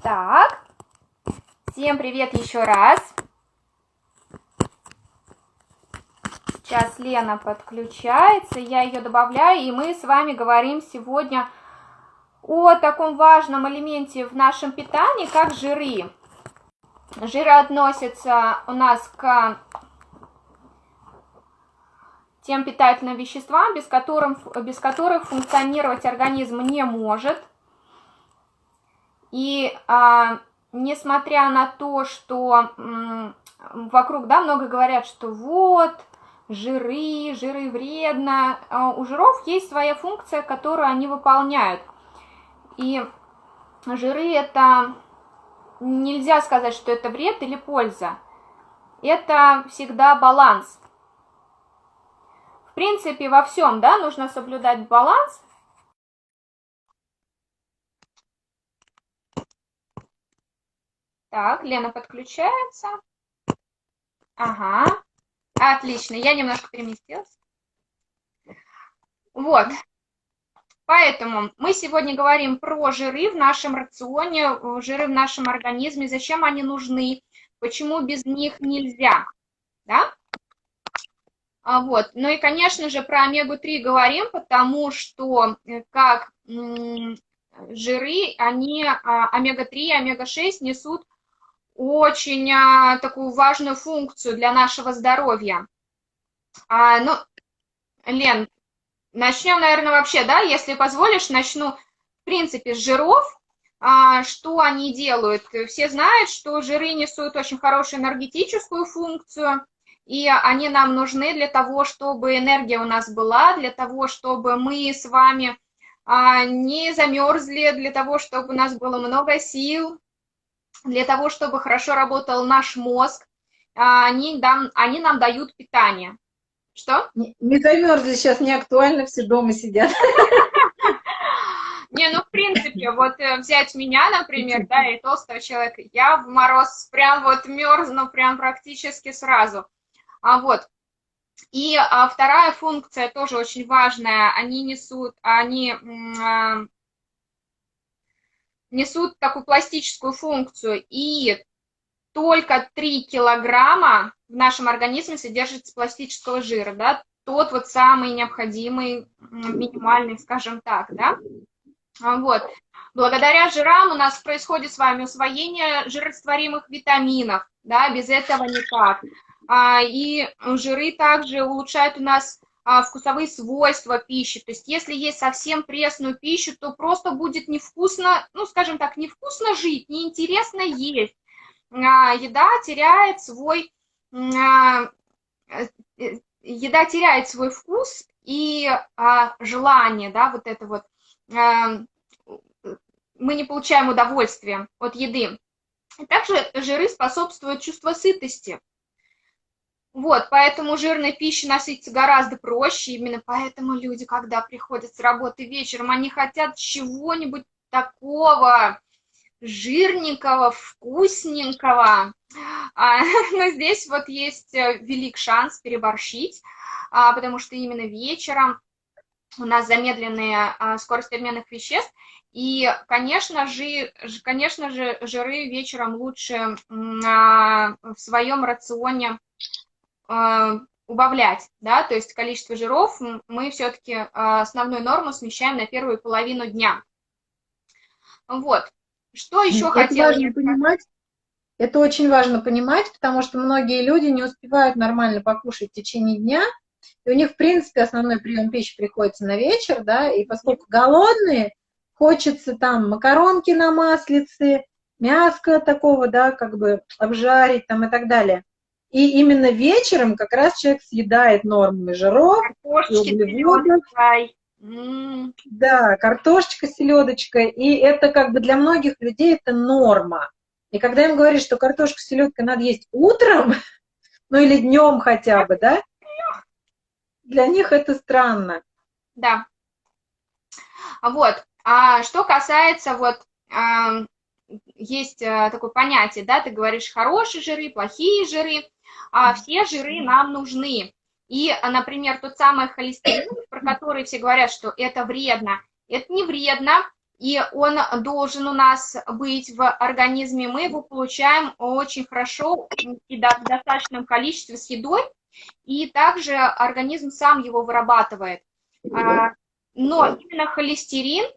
Так, всем привет еще раз. Сейчас Лена подключается, я ее добавляю, и мы с вами говорим сегодня о таком важном элементе в нашем питании, как жиры. Жиры относятся у нас к тем питательным веществам, без которых функционировать организм не может. И несмотря на то, что вокруг, да, много говорят, что вот, жиры вредно, у жиров есть своя функция, которую они выполняют. И жиры это, нельзя сказать, что это вред или польза. Это всегда баланс. В принципе, во всем, да, нужно соблюдать баланс. Так, Лена подключается. Ага, отлично, я немножко переместилась. Вот, поэтому мы сегодня говорим про жиры в нашем рационе, жиры в нашем организме, зачем они нужны, почему без них нельзя, да? Вот, ну и, конечно же, про омегу-3 говорим, потому что как жиры, они, омега-3, омега-6 несут очень такую важную функцию для нашего здоровья. Ну, Лен, начнем, наверное, вообще, да, если позволишь, начну, в принципе, с жиров. Что они делают? Все знают, что жиры несут очень хорошую энергетическую функцию, и они нам нужны для того, чтобы энергия у нас была, для того, чтобы мы с вами не замерзли, для того, чтобы у нас было много сил, для того, чтобы хорошо работал наш мозг, они нам дают питание. Что? Не замерзли, сейчас не актуально, все дома сидят. Не, ну, в принципе, вот взять меня, например, да, и толстого человека, я в мороз прям вот мерзну, прям практически сразу. Вот. И вторая функция тоже очень важная, они несут такую пластическую функцию, и только 3 килограмма в нашем организме содержится пластического жира, да, тот вот самый необходимый, минимальный, скажем так, да. Вот. Благодаря жирам у нас происходит с вами усвоение жирорастворимых витаминов, да, без этого никак. И жиры также улучшают у нас вкусовые свойства пищи. То есть если есть совсем пресную пищу, то просто будет невкусно, ну, скажем так, невкусно жить, неинтересно есть. Еда теряет свой вкус и желание, да, вот это вот, мы не получаем удовольствия от еды. Также жиры способствуют чувству сытости. Вот, поэтому жирной пищей насытиться гораздо проще, именно поэтому люди, когда приходят с работы вечером, они хотят чего-нибудь такого жирненького, вкусненького. Но здесь вот есть велик шанс переборщить, потому что именно вечером у нас замедленная скорость обменных веществ, и, конечно же, жиры вечером лучше в своем рационе убавлять, да, то есть количество жиров мы все-таки основную норму смещаем на первую половину дня. Вот. Что еще хотела я сказать? Это очень важно понимать, потому что многие люди не успевают нормально покушать в течение дня, и у них, в принципе, основной прием пищи приходится на вечер, да, и поскольку голодные, хочется там макаронки на маслице, мяско такого, да, как бы обжарить там и так далее. И именно вечером как раз человек съедает нормы жиров и углеводов. Да, картошечка, селедочка, и это как бы для многих людей это норма. И когда им говорят, что картошку с селедкой надо есть утром, ну или днем хотя бы, да, для них это странно. Да. Вот. А что касается, вот, есть такое понятие, да, ты говоришь хорошие жиры, плохие жиры, все жиры нам нужны. И, например, тот самый холестерин, про который все говорят, что это вредно, это не вредно, и он должен у нас быть в организме, мы его получаем очень хорошо и в достаточном количестве с едой, и также организм сам его вырабатывает. Но именно холестерин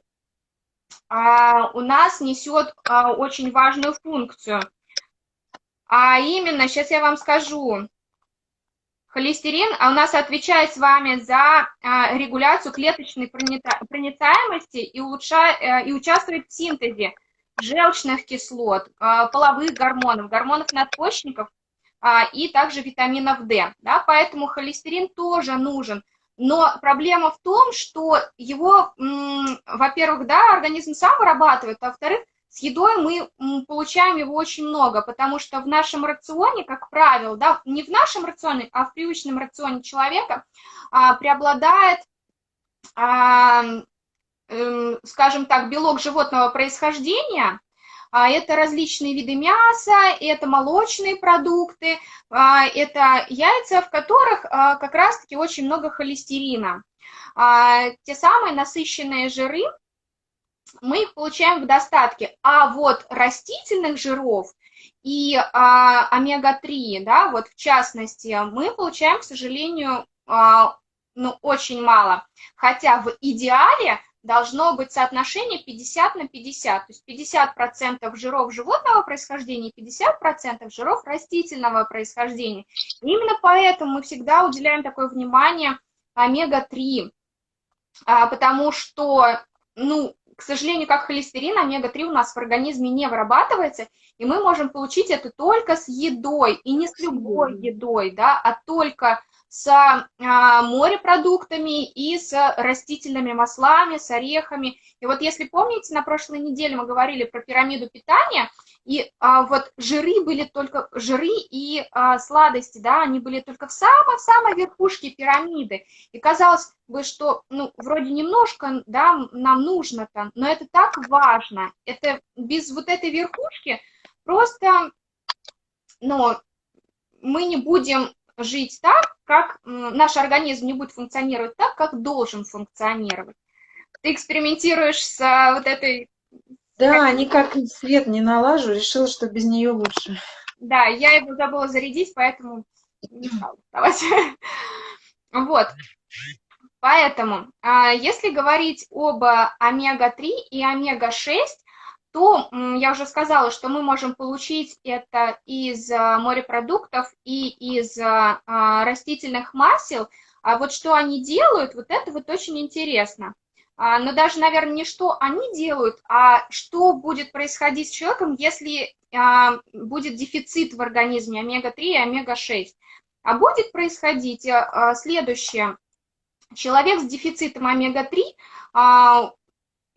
у нас несет очень важную функцию. А именно, сейчас я вам скажу, холестерин у нас отвечает с вами за регуляцию клеточной проницаемости и участвует в синтезе желчных кислот, половых гормонов, гормонов надпочечников и также витаминов D. Да? Поэтому холестерин тоже нужен. Но проблема в том, что его, во-первых, да, организм сам вырабатывает, а во-вторых, с едой мы получаем его очень много, потому что в нашем рационе, как правило, да, не в нашем рационе, а в привычном рационе человека преобладает, скажем так, белок животного происхождения. Это различные виды мяса, это молочные продукты, это яйца, в которых как раз-таки очень много холестерина. Те самые насыщенные жиры, мы их получаем в достатке. А вот растительных жиров и омега-3, да, вот в частности, мы получаем, к сожалению, очень мало. Хотя в идеале должно быть соотношение 50 на 50, то есть 50% жиров животного происхождения и 50% жиров растительного происхождения. И именно поэтому мы всегда уделяем такое внимание омега-3, потому что, к сожалению, как холестерин, омега-3 у нас в организме не вырабатывается, и мы можем получить это только с едой, и не с любой едой, да, а только с морепродуктами и с растительными маслами, с орехами. И вот если помните, на прошлой неделе мы говорили про пирамиду питания, и вот жиры были только, жиры и сладости, да, они были только в самой-самой верхушке пирамиды. И казалось бы, что, вроде немножко, да, нам нужно-то, но это так важно. Это без вот этой верхушки просто, мы не будем жить так, как наш организм не будет функционировать так, как должен функционировать. Ты экспериментируешь с вот этой... Да, никак свет не налажу, решила, что без нее лучше. Да, я его забыла зарядить, поэтому не стала вставать. Вот. Поэтому, если говорить об омега-3 и омега-6, то я уже сказала, что мы можем получить это из морепродуктов и из растительных масел. А вот что они делают, вот это вот очень интересно. Но даже, наверное, не что они делают, а что будет происходить с человеком, если будет дефицит в организме омега-3 и омега-6. А будет происходить следующее. Человек с дефицитом омега-3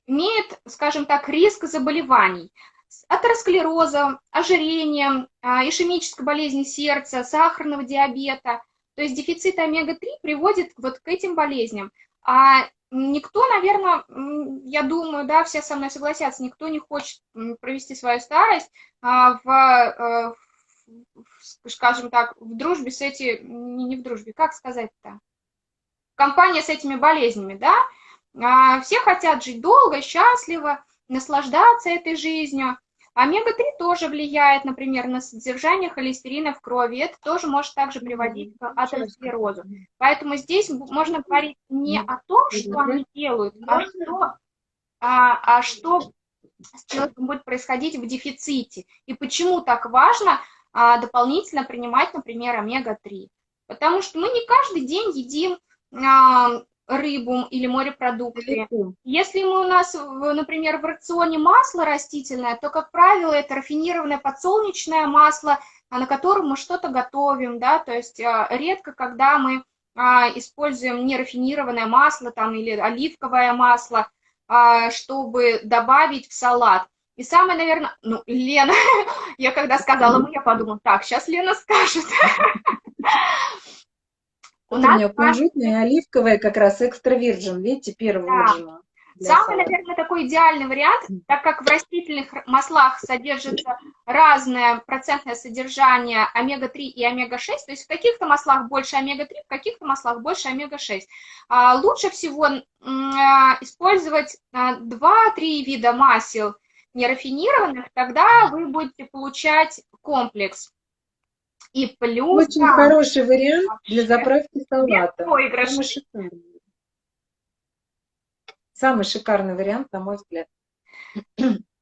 имеет, скажем так, риск заболеваний, атеросклероза, ожирения, ишемической болезни сердца, сахарного диабета. То есть дефицит омега-3 приводит вот к этим болезням. А никто, наверное, я думаю, да, все со мной согласятся, никто не хочет провести свою старость скажем так, в дружбе с этими, не в дружбе, как сказать-то, компания с этими болезнями, да. Все хотят жить долго, счастливо, наслаждаться этой жизнью. Омега-3 тоже влияет, например, на содержание холестерина в крови. Это тоже может также приводить к атеросклерозу. Поэтому здесь можно говорить не о том, что они делают, а что с человеком будет происходить в дефиците. И почему так важно дополнительно принимать, например, омега-3. Потому что мы не каждый день едим рыбу или морепродукты. Если у нас, например, в рационе масло растительное, то, как правило, это рафинированное подсолнечное масло, на котором мы что-то готовим, да, то есть редко, когда мы используем нерафинированное масло там, или оливковое масло, чтобы добавить в салат. И самое, наверное, Лена, я когда сказала, я подумала, так, сейчас Лена скажет. У меня кунжутное, оливковое как раз экстра вирджин, видите, первый вирджин. Самый, наверное, такой идеальный вариант, так как в растительных маслах содержится разное процентное содержание омега-3 и омега-6, то есть в каких-то маслах больше омега-3, в каких-то маслах больше омега-6. Лучше всего использовать 2-3 вида масел нерафинированных, тогда вы будете получать комплекс. И плюс, Очень да, хороший вариант для вообще заправки салата. беспроигрышный. Самый шикарный. Самый шикарный вариант, на мой взгляд.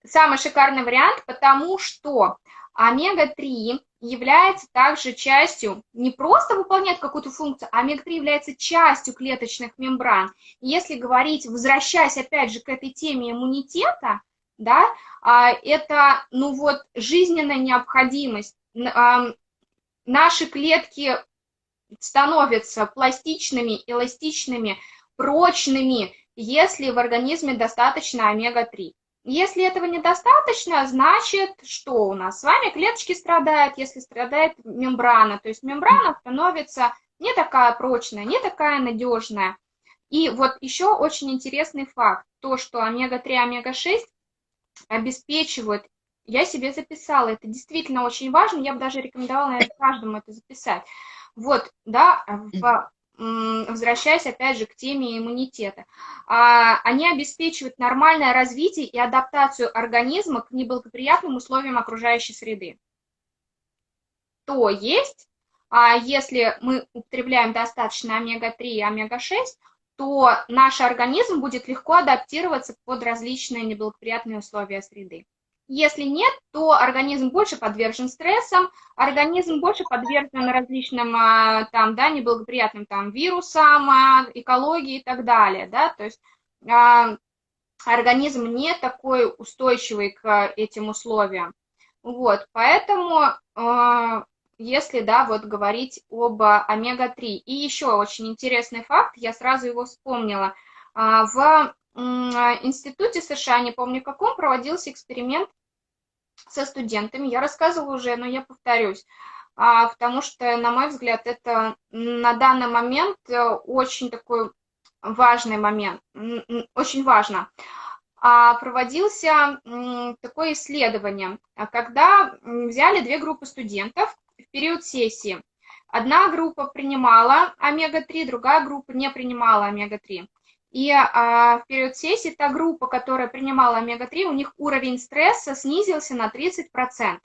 Самый шикарный вариант, потому что омега-3 является также частью, не просто выполняет какую-то функцию, а омега-3 является частью клеточных мембран. Если говорить, возвращаясь опять же к этой теме иммунитета, да, это, ну вот, жизненная необходимость. Наши клетки становятся пластичными, эластичными, прочными, если в организме достаточно омега-3. Если этого недостаточно, значит, что у нас с вами клеточки страдают, если страдает мембрана, то есть мембрана становится не такая прочная, не такая надежная. И вот еще очень интересный факт, то, что омега-3, омега-6 обеспечивают, я себе записала, это действительно очень важно, я бы даже рекомендовала, наверное, каждому это записать. Вот, да, возвращаясь опять же к теме иммунитета, они обеспечивают нормальное развитие и адаптацию организма к неблагоприятным условиям окружающей среды. То есть, если мы употребляем достаточно омега-3 и омега-6, то наш организм будет легко адаптироваться под различные неблагоприятные условия среды. Если нет, то организм больше подвержен стрессам, организм больше подвержен различным там, да, неблагоприятным там, вирусам, экологии и так далее. Да? То есть организм не такой устойчивый к этим условиям. Вот, поэтому если, да, вот говорить об омега-3. И еще очень интересный факт, я сразу его вспомнила. В институте США, не помню каком, проводился эксперимент со студентами. Я рассказывала уже, но я повторюсь, потому что, на мой взгляд, это на данный момент очень такой важный момент, очень важно. Проводился такое исследование, когда взяли две группы студентов в период сессии. Одна группа принимала омега-3, другая группа не принимала омега-3. И в период сессии та группа, которая принимала омега-3, у них уровень стресса снизился на 30%.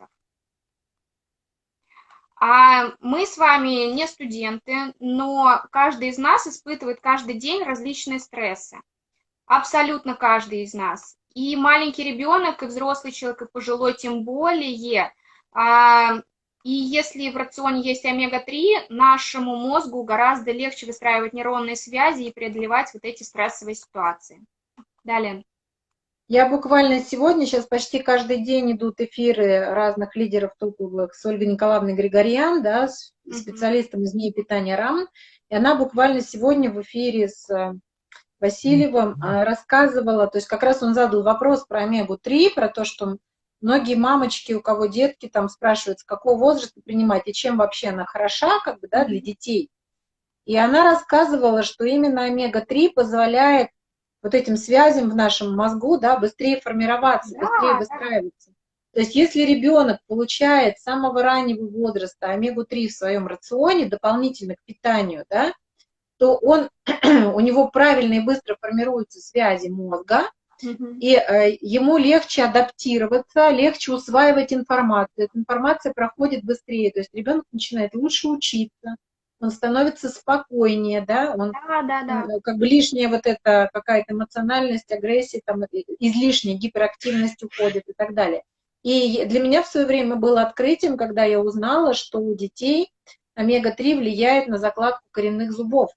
Мы с вами не студенты, но каждый из нас испытывает каждый день различные стрессы. Абсолютно каждый из нас. И маленький ребенок, и взрослый человек, и пожилой тем более. И если в рационе есть омега-3, нашему мозгу гораздо легче выстраивать нейронные связи и преодолевать вот эти стрессовые ситуации. Далее. Я буквально сегодня, сейчас почти каждый день идут эфиры разных лидеров топовых с Ольгой Николаевной Григорьян, да, с специалистом из НИИ питания РАМ. И она буквально сегодня в эфире с Васильевым рассказывала, то есть как раз он задал вопрос про омегу-3, про то, что многие мамочки, у кого детки, там спрашивают, с какого возраста принимать и чем вообще она хороша, как бы, да, для детей. И она рассказывала, что именно омега-3 позволяет вот этим связям в нашем мозгу, да, быстрее формироваться, быстрее выстраиваться. То есть если ребенок получает с самого раннего возраста омегу-3 в своем рационе, дополнительно к питанию, да, то у него правильно и быстро формируются связи мозга, и ему легче адаптироваться, легче усваивать информацию. Эта информация проходит быстрее, то есть ребенок начинает лучше учиться, он становится спокойнее, да, он как бы лишняя вот эта какая-то эмоциональность, агрессия, там, излишняя гиперактивность уходит и так далее. И для меня в свое время было открытием, когда я узнала, что у детей омега-3 влияет на закладку коренных зубов.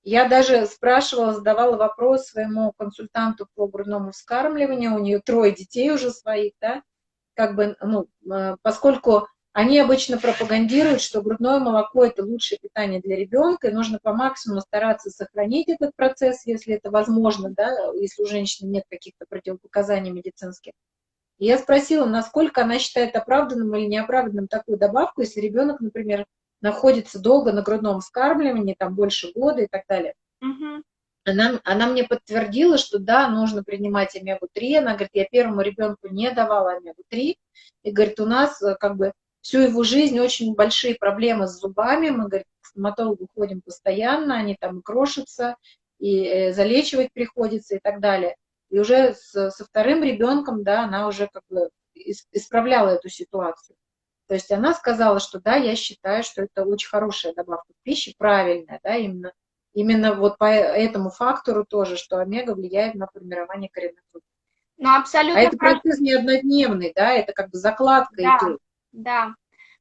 Я даже спрашивала, задавала вопрос своему консультанту по грудному вскармливанию, у нее 3 детей уже своих, да, как бы, ну, поскольку они обычно пропагандируют, что грудное молоко – это лучшее питание для ребенка, и нужно по максимуму стараться сохранить этот процесс, если это возможно, да, если у женщины нет каких-то противопоказаний медицинских. И я спросила, насколько она считает оправданным или неоправданным такую добавку, если ребенок, например, находится долго на грудном вскармливании, там больше года и так далее. Она мне подтвердила, что да, нужно принимать омегу-3. Она говорит, я первому ребенку не давала омегу-3. И говорит, у нас как бы всю его жизнь очень большие проблемы с зубами. Мы, говорит, к стоматологу ходим постоянно, они там крошатся, и залечивать приходится и так далее. И уже со вторым ребенком, да, она уже как бы исправляла эту ситуацию. То есть она сказала, что да, я считаю, что это очень хорошая добавка пищи, правильная, да, именно вот по этому фактору тоже, что омега влияет на формирование коренных зубов. Но А абсолютно это процесс не однодневный, да, это как бы закладка да, идет. да.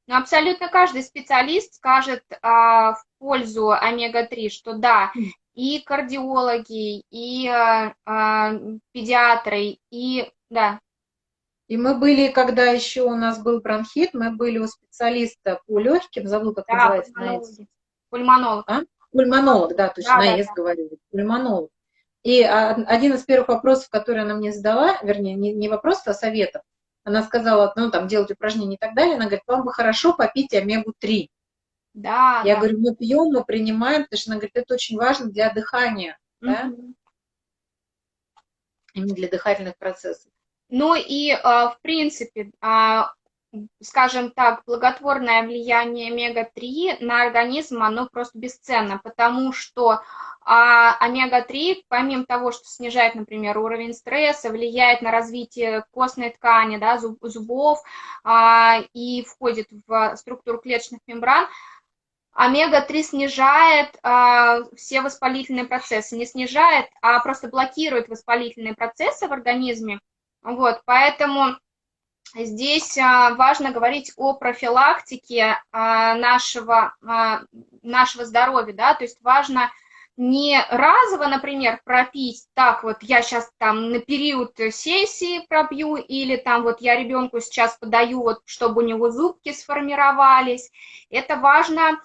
Но абсолютно каждый специалист скажет в пользу омега-3, что да, и кардиологи, и педиатры, и да. И мы были, когда еще у нас был бронхит, мы были у специалиста по легким, забыл, как Да, называется на «С». пульмонолог. А? Пульмонолог, да, точно, Да, на да, «С» да. говорили, пульмонолог. И один из первых вопросов, который она мне задала, вернее, не вопрос, а советов, она сказала, ну, там, делать упражнения и так далее, она говорит, вам бы хорошо попить омегу-3. Да, Я да. говорю, мы пьем, мы принимаем, потому что она говорит, это очень важно для дыхания, да, Мгм. именно для дыхательных процессов. Ну и, в принципе, скажем так, благотворное влияние омега-3 на организм, оно просто бесценно, потому что омега-3, помимо того, что снижает, например, уровень стресса, влияет на развитие костной ткани, да, зубов и входит в структуру клеточных мембран, омега-3 снижает все воспалительные процессы, не снижает, а просто блокирует воспалительные процессы в организме. Вот, поэтому здесь важно говорить о профилактике нашего здоровья, да, то есть важно не разово, например, пропить, так вот я сейчас там на период сессии пропью, или там вот я ребенку сейчас подаю, вот, чтобы у него зубки сформировались. Это важно,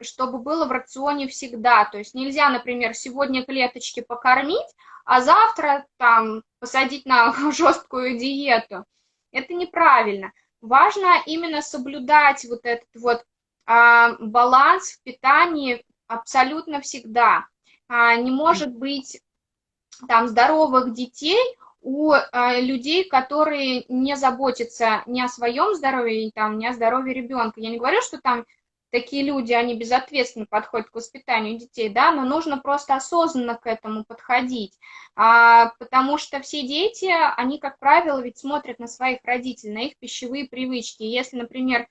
чтобы было в рационе всегда, то есть нельзя, например, сегодня клеточки покормить, а завтра там посадить на жесткую диету. Это неправильно. Важно именно соблюдать вот этот вот баланс в питании абсолютно всегда. Не может быть там здоровых детей у людей, которые не заботятся ни о своем здоровье, там, ни о здоровье ребенка. Я не говорю, что там такие люди, они безответственно подходят к воспитанию детей, да, но нужно просто осознанно к этому подходить, потому что все дети, они, как правило, ведь смотрят на своих родителей, на их пищевые привычки. Если, например,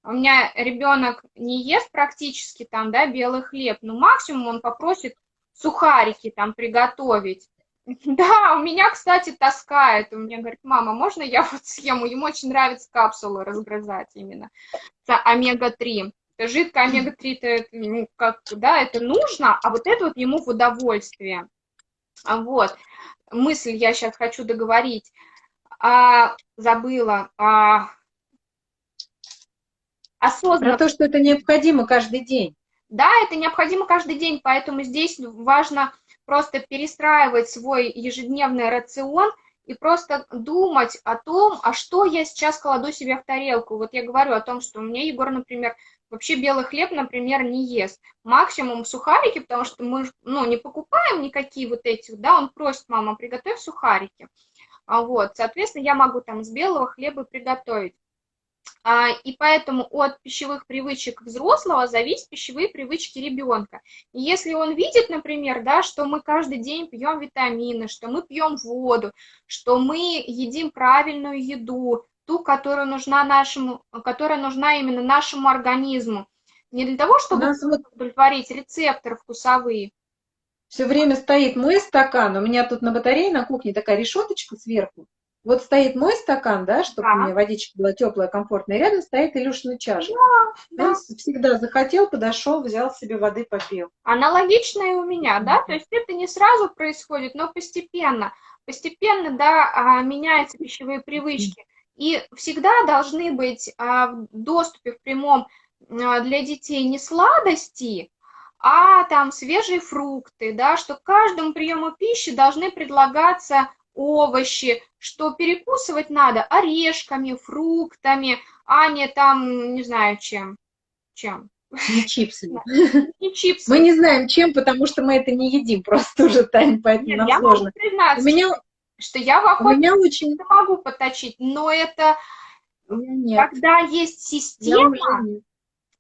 у меня ребенок не ест практически там, да, белый хлеб, но максимум он попросит сухарики там приготовить. Да, у меня, кстати, таскает. У меня говорит, мама, можно я вот съем? Ему очень нравится капсулы разгрызать именно. Это омега-3. Жидкая омега-3, это, ему как, да, это нужно, а вот это вот ему в удовольствие. Вот. Мысль я сейчас хочу договорить. Забыла. Про Осознанно. то, что это необходимо каждый день. Да, это необходимо каждый день, поэтому здесь важно просто перестраивать свой ежедневный рацион и просто думать о том, а что я сейчас кладу себе в тарелку. Вот я говорю о том, что у меня Егор, например, вообще белый хлеб, например, не ест. Максимум сухарики, потому что мы, ну, не покупаем никакие вот эти, да, он просит, мама, приготовь сухарики. Вот, соответственно, я могу там из белого хлеба приготовить. И поэтому от пищевых привычек взрослого зависят пищевые привычки ребенка. И если он видит, например, да, что мы каждый день пьем витамины, что мы пьем воду, что мы едим правильную еду, ту, которая нужна именно нашему организму, не для того, У чтобы нас вот удовлетворить рецепторы вкусовые. все время стоит мой стакан, у меня тут на батарее на кухне такая решеточка сверху. Вот стоит мой стакан, да, чтобы у Да, меня водичка была теплая, комфортная, и рядом стоит Илюшина чашка. да. Он всегда захотел, подошел, взял себе воды, попил. Аналогично и у меня, да, то есть это не сразу происходит, но постепенно, да, меняются пищевые привычки. И всегда должны быть в доступе в прямом для детей не сладости, а там свежие фрукты, да, что к каждому приему пищи должны предлагаться овощи, что перекусывать надо орешками, фруктами, а не там, не знаю чем. Не чипсами. Не Мы чипсы. не знаем, чем, потому что мы это не едим просто уже, Тань, поэтому Нет, нам я могу сложно. У признаться, меня, что я в у охоте меня очень... могу поточить, но это У меня нет. когда есть Я уже система, нет.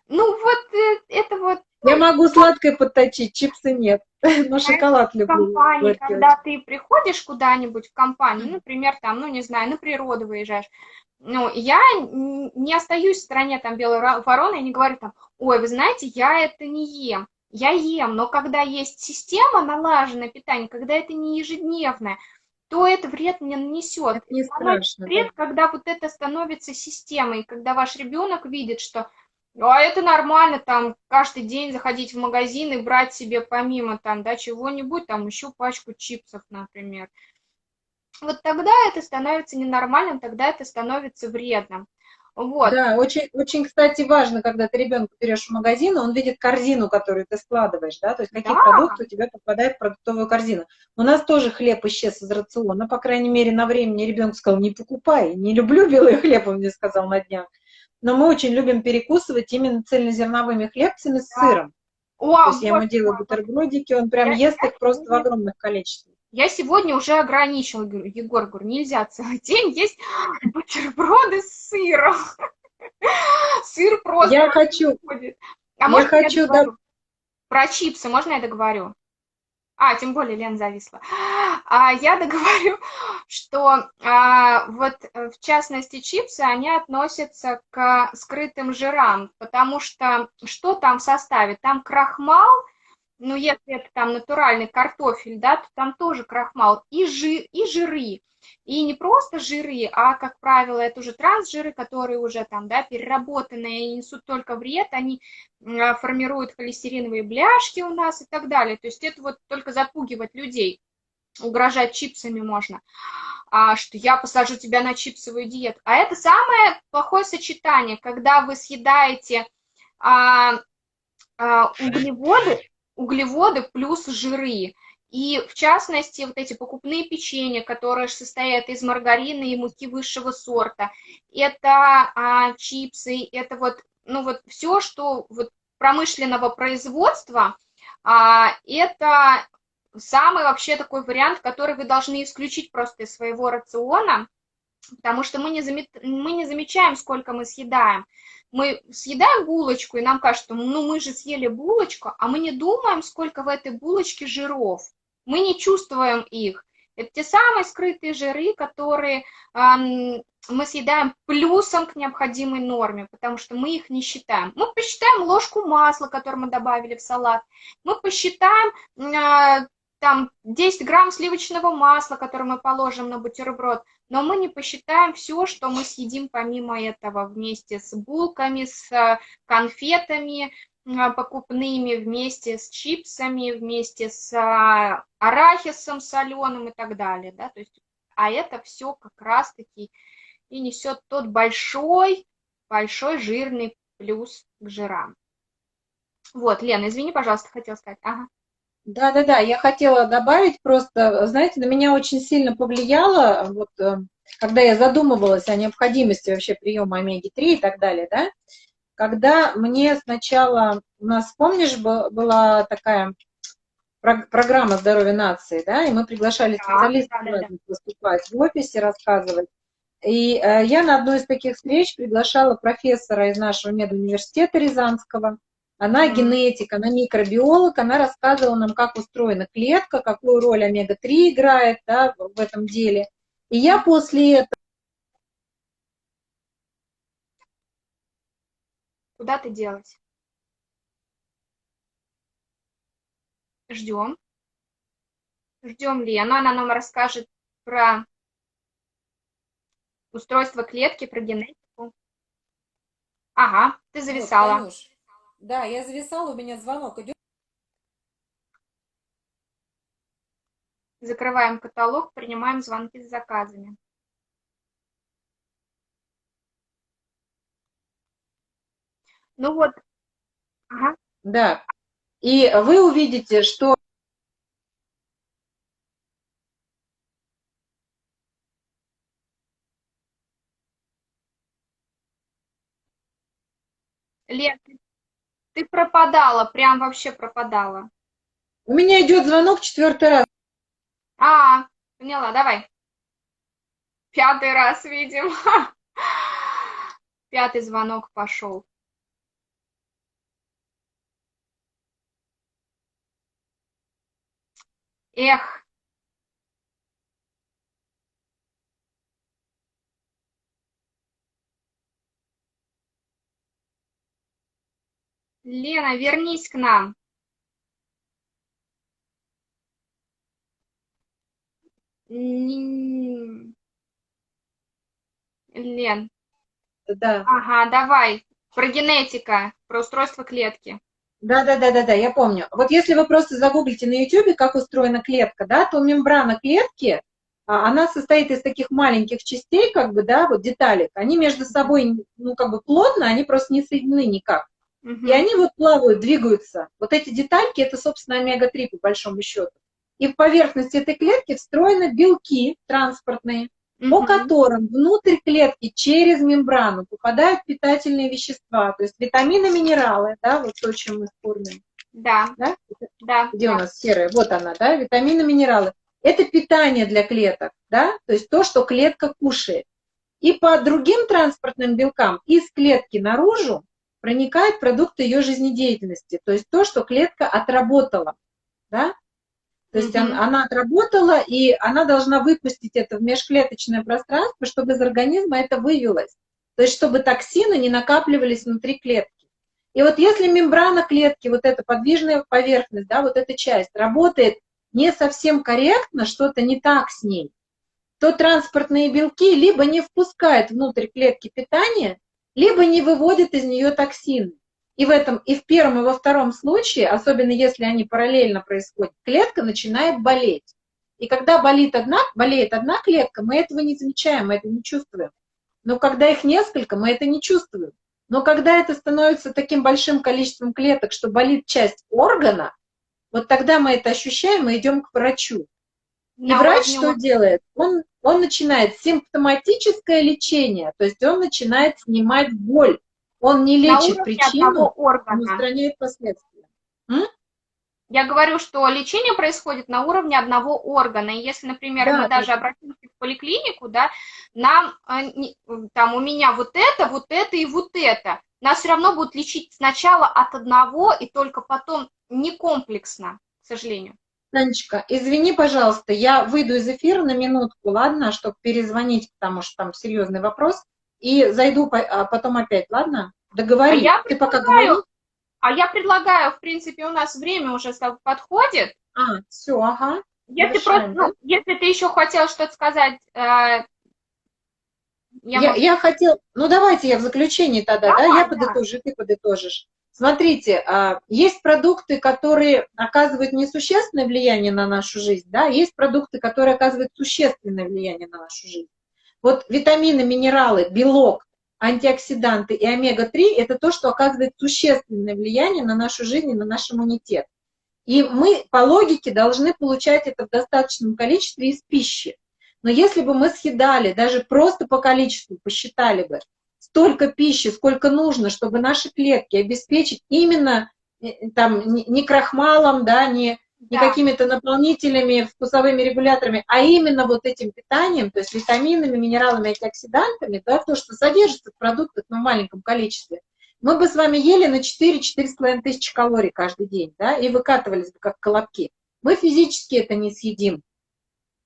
ну вот это вот, Я ну, могу сладкое подточить, чипсы нет. Но знаешь, шоколад в люблю, компании, горький когда очень. ты приходишь куда-нибудь в компанию, например, там, ну, не знаю, на природу выезжаешь, ну, я не остаюсь в стороне там белой вороны и не говорю там, ой, вы знаете, я это не ем. Я ем, но когда есть система налаженное питание, когда это не ежедневное, то это вред мне нанесет. Это не Наносит страшно, да. вред, когда вот это становится системой, когда ваш ребенок видит, что а это нормально, там, каждый день заходить в магазин и брать себе помимо там, да, чего-нибудь, там, еще пачку чипсов, например. Вот тогда это становится ненормальным, тогда это становится вредным. Вот, Да, очень, очень, кстати, важно, когда ты ребенка берешь в магазин, он видит корзину, которую ты складываешь, да, то есть какие да, продукты у тебя попадают в продуктовую корзину. У нас тоже хлеб исчез из рациона, по крайней мере, на время мне ребенок сказал, не покупай, не люблю белый хлеб, он мне сказал на днях. Но мы очень любим перекусывать именно цельнозерновыми хлебцами с да. сыром. То О, есть я ему боже делаю мой, вот бутербродики, он прям я, ест их просто в огромных количествах. я сегодня уже ограничила, говорю, Егор, говорю, нельзя целый день есть бутерброды с сыром. Сыр просто Я хочу, будет. А я можно я хочу, да, договорю? Про чипсы, можно я договорю? Тем более Лена зависла. Я договорю, что вот в частности чипсы, они относятся к скрытым жирам, потому что там в составе? Там крахмал, ну если это там натуральный картофель, да, то там тоже крахмал и жиры. И не просто жиры, а, как правило, это уже трансжиры, которые уже там, да, переработанные и несут только вред, они формируют холестериновые бляшки у нас и так далее. То есть это вот только запугивать людей, угрожать чипсами можно, что я посажу тебя на чипсовую диету. А это самое плохое сочетание, когда вы съедаете а, углеводы, углеводы плюс жиры. И в частности, вот эти покупные печенья, которые состоят из маргарина и муки высшего сорта, это чипсы, это вот, ну вот все, что вот промышленного производства, это самый вообще такой вариант, который вы должны исключить просто из своего рациона, потому что мы не замечаем, сколько мы съедаем. Мы съедаем булочку, и нам кажется, ну мы же съели булочку, а мы не думаем, сколько в этой булочке жиров. Мы не чувствуем их. Это те самые скрытые жиры, которые мы съедаем плюсом к необходимой норме, потому что мы их не считаем. Мы посчитаем ложку масла, которую мы добавили в салат. Мы посчитаем там 10 грамм сливочного масла, которое мы положим на бутерброд, но мы не посчитаем все, что мы съедим помимо этого вместе с булками, с конфетами покупными, вместе с чипсами, вместе с арахисом соленым и так далее. Да? То есть, а это все как раз-таки и несет тот большой, большой жирный плюс к жирам. Вот, Лена, извини, пожалуйста, хотела сказать. Ага. да, я хотела добавить просто, знаете, на меня очень сильно повлияло, вот, когда я задумывалась о необходимости вообще приема омеги-3 и так далее, да, когда мне сначала, у нас, помнишь, была такая программа «Здоровье нации», да, и мы приглашали специалистов Да. разных выступать в офисе, рассказывать. И я на одной из таких встреч приглашала профессора из нашего медуниверситета Рязанского. Она Мгм. генетик, она микробиолог, она рассказывала нам, как устроена клетка, какую роль омега-3 играет, да, в этом деле. И я после этого... Куда ты делась? Ждем. Ждем Лену, она нам расскажет про устройство клетки, про генетику. Ага, ты Вот, зависала. Танюш, да, я зависала, у меня звонок идет. Закрываем каталог, принимаем звонки с заказами. Ну вот, ага. Да, и вы увидите, что... Лен, Ты пропадала, прям вообще пропадала. У меня идет звонок 4-й раз. Поняла, давай. 5-й раз, видим. 5-й звонок пошел. Эх. Лена, вернись к нам. Лен. Да. Ага, давай. Про генетика, про устройство клетки. Да, я помню. Вот если вы просто загуглите на YouTube, как устроена клетка, да, то мембрана клетки, она состоит из таких маленьких частей, как бы, да, вот деталек. Они между собой, ну, как бы плотно, они просто не соединены никак. И они вот плавают, двигаются. Вот эти детальки, это, собственно, омега-3 по большому счету. И в поверхности этой клетки встроены белки транспортные, по которым внутрь клетки через мембрану попадают питательные вещества, то есть витамины, минералы, да, вот то, чем мы кормим. Да. Да? Да. Где у нас серая? Вот она, да, витамины, минералы. Это питание для клеток, да, то есть то, что клетка кушает. И по другим транспортным белкам из клетки наружу проникают продукты ее жизнедеятельности, то есть то, что клетка отработала, да. То есть она отработала, и она должна выпустить это в межклеточное пространство, чтобы из организма это вывелось. То есть чтобы токсины не накапливались внутри клетки. И вот если мембрана клетки, вот эта подвижная поверхность, да, вот эта часть работает не совсем корректно, что-то не так с ней, то транспортные белки либо не впускают внутрь клетки питания, либо не выводят из нее токсины. И в первом и во втором случае, особенно если они параллельно происходят, клетка начинает болеть. И когда болеет одна клетка, мы этого не замечаем, мы это не чувствуем. Но когда их несколько, мы это не чувствуем. Но когда это становится таким большим количеством клеток, что болит часть органа, вот тогда мы это ощущаем и идем к врачу. И врач что делает? Он начинает симптоматическое лечение, то есть он начинает снимать боль. Он не лечит причину, он устраняет последствия. Я говорю, что лечение происходит на уровне одного органа. И если, например, мы даже обратимся в поликлинику, да, нам, там, у меня вот это и вот это. Нас все равно будут лечить сначала от одного и только потом не комплексно, к сожалению. Танечка, извини, пожалуйста, я выйду из эфира на минутку, ладно, чтобы перезвонить, потому что там серьезный вопрос, и зайду потом опять, ладно? Договорились. Ты пока говори. А я предлагаю, в принципе, у нас время уже подходит. Все, ага. Если ты еще хотел что-то сказать, я хотел, ну давайте я в заключении тогда, да, я подытожу, ты подытожишь. Смотрите, есть продукты, которые оказывают несущественное влияние на нашу жизнь, да, есть продукты, которые оказывают существенное влияние на нашу жизнь. Вот витамины, минералы, белок, антиоксиданты и омега-3 – это то, что оказывает существенное влияние на нашу жизнь и на наш иммунитет. И мы по логике должны получать это в достаточном количестве из пищи. Но если бы мы съедали, даже просто по количеству посчитали бы, столько пищи, сколько нужно, чтобы наши клетки обеспечить именно там, не крахмалом, да, не какими-то наполнителями, вкусовыми регуляторами, а именно вот этим питанием, то есть витаминами, минералами, антиоксидантами, да, то, что содержится в продуктах, но в маленьком количестве, мы бы с вами ели на 4-4,5 тысячи калорий каждый день, да, и выкатывались бы как колобки. Мы физически это не съедим,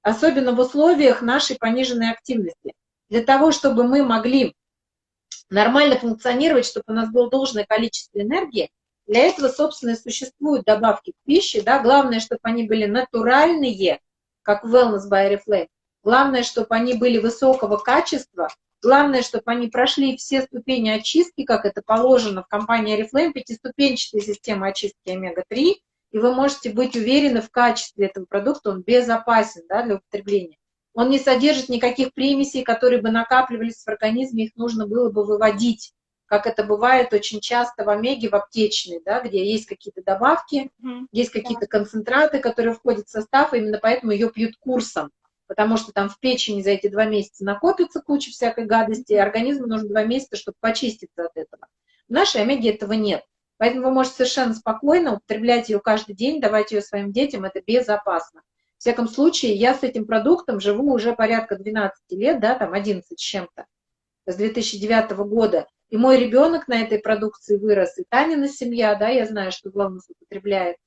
особенно в условиях нашей пониженной активности. Для того, чтобы мы могли нормально функционировать, чтобы у нас было должное количество энергии, для этого, собственно, и существуют добавки к пище, да, главное, чтобы они были натуральные, как Wellness by Oriflame, главное, чтобы они были высокого качества, главное, чтобы они прошли все ступени очистки, как это положено в компании Oriflame, 5-ступенчатая система очистки омега-3, и вы можете быть уверены в качестве этого продукта, он безопасен, да, для употребления. Он не содержит никаких примесей, которые бы накапливались в организме, их нужно было бы выводить, как это бывает очень часто в омеге, в аптечной, да, где есть какие-то добавки, есть какие-то концентраты, которые входят в состав, и именно поэтому ее пьют курсом, потому что там в печени за эти 2 месяца накопится куча всякой гадости, и организму нужно 2 месяца, чтобы почиститься от этого. В нашей омеге этого нет. Поэтому вы можете совершенно спокойно употреблять ее каждый день, давать ее своим детям, это безопасно. В всяком случае, я с этим продуктом живу уже порядка 12 лет, да, там 11 с чем-то, с 2009 года. И мой ребенок на этой продукции вырос, и Танина семья, да, я знаю, что Главнус употребляет.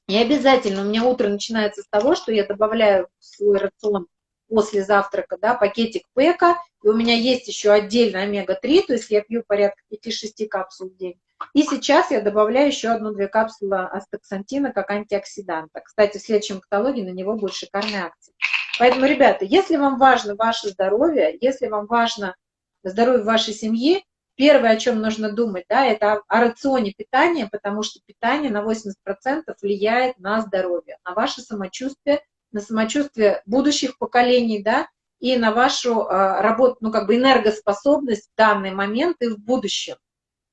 И обязательно у меня утро начинается с того, что я добавляю в свой рацион после завтрака, да, пакетик пека, и у меня есть еще отдельно омега-3, то есть я пью порядка 5-6 капсул в день. И сейчас я добавляю еще 1-2 капсулы астаксантина как антиоксиданта. Кстати, в следующем каталоге на него будет шикарная акция. Поэтому, ребята, если вам важно ваше здоровье, если вам важно здоровье вашей семьи, первое, о чем нужно думать, да, это о рационе питания, потому что питание на 80% влияет на здоровье, на ваше самочувствие, на самочувствие будущих поколений, да, и на вашу работу, ну, как бы энергоспособность в данный момент и в будущем.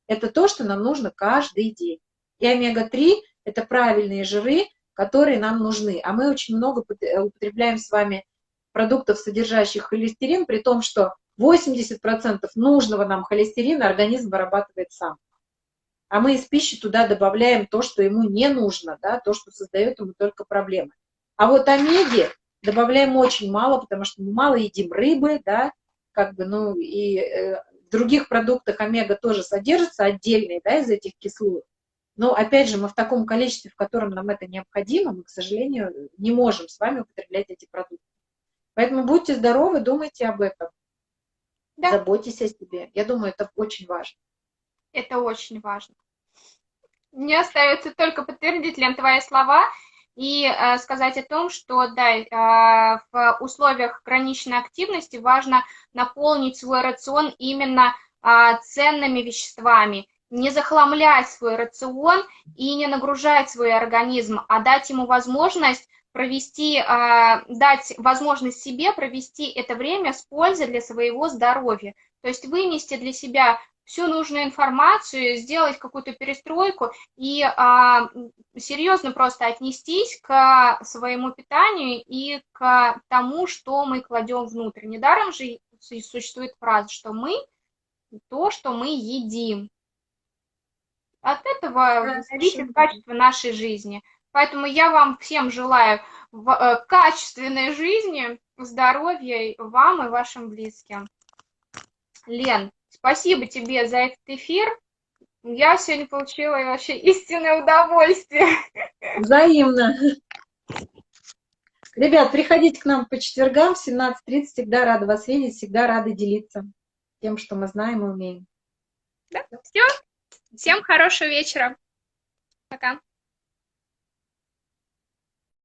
Это то, что нам нужно каждый день. И омега-3 – это правильные жиры, которые нам нужны. А мы очень много употребляем с вами продуктов, содержащих холестерин, при том, что 80% нужного нам холестерина организм вырабатывает сам. А мы из пищи туда добавляем то, что ему не нужно, да, то, что создает ему только проблемы. А вот омеги добавляем очень мало, потому что мы мало едим рыбы, да, как бы, ну, и в других продуктах омега тоже содержится отдельные, да, из этих кислот. Но, опять же, мы в таком количестве, в котором нам это необходимо, мы, к сожалению, не можем с вами употреблять эти продукты. Поэтому будьте здоровы, думайте об этом. Да. Заботьтесь о себе. Я думаю, это очень важно. Это очень важно. Мне остается только подтвердить, Лен, твои слова и сказать о том, что да, в условиях граничной активности важно наполнить свой рацион именно ценными веществами, не захламлять свой рацион и не нагружать свой организм, а дать ему возможность дать возможность себе провести это время с пользой для своего здоровья. То есть вынести для себя всю нужную информацию, сделать какую-то перестройку и серьезно просто отнестись к своему питанию и к тому, что мы кладем внутрь. Недаром же существует фраза, что мы то, что мы едим. От этого зависит качество нашей жизни. Поэтому я вам всем желаю качественной жизни, здоровья вам и вашим близким. Лен, спасибо тебе за этот эфир. Я сегодня получила вообще истинное удовольствие. Взаимно. Ребят, приходите к нам по четвергам в 17:30. Всегда рада вас видеть, всегда рада делиться тем, что мы знаем и умеем. Да, все. Всем хорошего вечера. Пока.